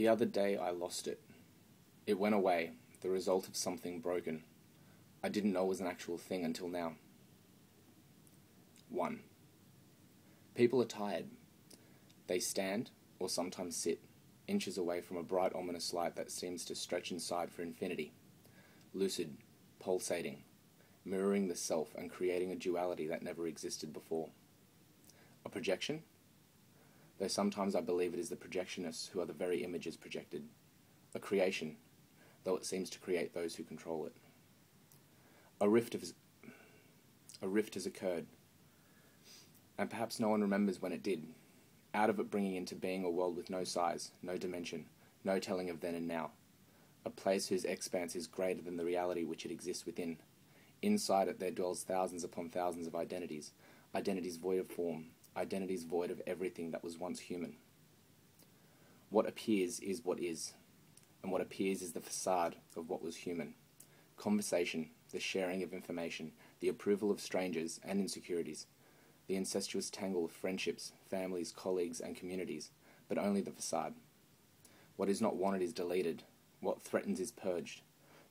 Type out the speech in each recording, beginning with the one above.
The other day I lost it. It went away, the result of something broken. I didn't know it was an actual thing until now. 1. People are tired. They stand, or sometimes sit, inches away from a bright ominous light that seems to stretch inside for infinity. Lucid, pulsating, mirroring the self and creating a duality that never existed before. A projection? Though sometimes I believe it is the projectionists who are the very images projected. A creation, though it seems to create those who control it. A rift has occurred, and perhaps no one remembers when it did, out of it bringing into being a world with no size, no dimension, no telling of then and now, a place whose expanse is greater than the reality which it exists within. Inside it there dwells thousands upon thousands of identities, identities void of form, identities void of everything that was once human. What appears is what is, and what appears is the facade of what was human. Conversation, the sharing of information, the approval of strangers and insecurities, the incestuous tangle of friendships, families, colleagues, and communities, but only the facade. What is not wanted is deleted. What threatens is purged.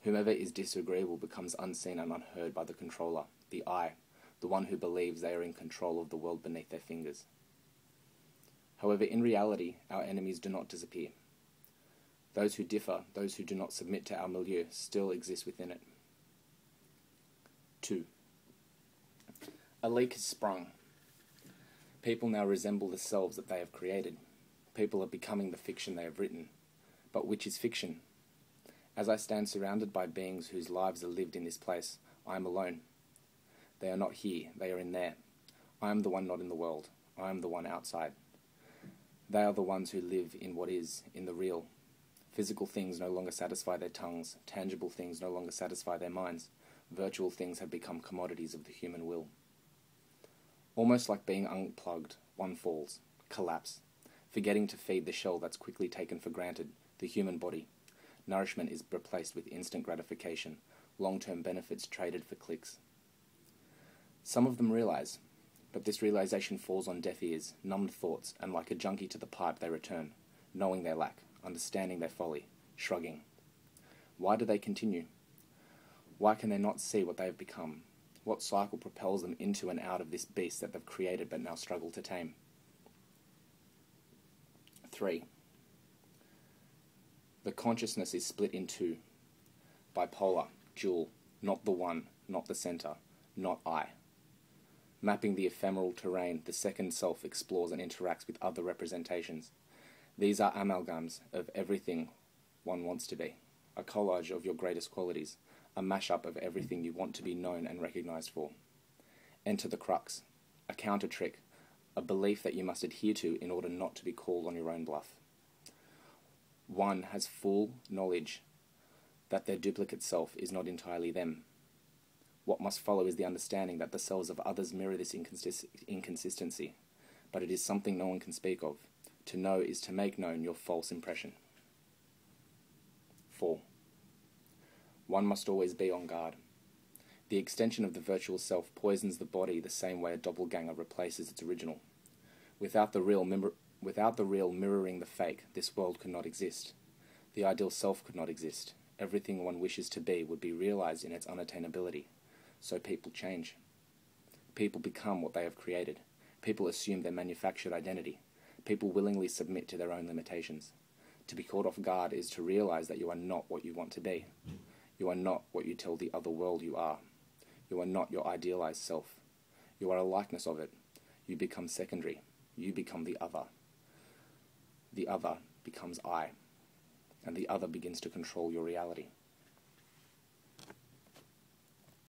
Whomever is disagreeable becomes unseen and unheard by the controller, the I, the one who believes they are in control of the world beneath their fingers. However, in reality, our enemies do not disappear. Those who differ, those who do not submit to our milieu, still exist within it. 2. A leak has sprung. People now resemble the selves that they have created. People are becoming the fiction they have written. But which is fiction? As I stand surrounded by beings whose lives are lived in this place, I am alone. They are not here, they are in there. I am the one not in the world. I am the one outside. They are the ones who live in what is, in the real. Physical things no longer satisfy their tongues. Tangible things no longer satisfy their minds. Virtual things have become commodities of the human will. Almost like being unplugged, one falls, collapse, forgetting to feed the shell that's quickly taken for granted, the human body. Nourishment is replaced with instant gratification, long-term benefits traded for clicks. Some of them realize, but this realization falls on deaf ears, numbed thoughts, and like a junkie to the pipe they return, knowing their lack, understanding their folly, shrugging. Why do they continue? Why can they not see what they have become? What cycle propels them into and out of this beast that they've created but now struggle to tame? 3. The consciousness is split in two. Bipolar, dual, not the one, not the center, not I. Mapping the ephemeral terrain, the second self explores and interacts with other representations. These are amalgams of everything one wants to be, a collage of your greatest qualities, a mashup of everything you want to be known and recognized for. Enter the crux, a counter trick, a belief that you must adhere to in order not to be called on your own bluff. One has full knowledge that their duplicate self is not entirely them. What must follow is the understanding that the selves of others mirror this inconsistency, but it is something no one can speak of. To know is to make known your false impression. 4. One must always be on guard. The extension of the virtual self poisons the body the same way a doppelganger replaces its original. Without the real mirroring the fake, this world could not exist. The ideal self could not exist. Everything one wishes to be would be realized in its unattainability. So people change. People become what they have created. People assume their manufactured identity. People willingly submit to their own limitations. To be caught off guard is to realize that you are not what you want to be. You are not what you tell the other world you are. You are not your idealized self. You are a likeness of it. You become secondary. You become the other. The other becomes I, and the other begins to control your reality.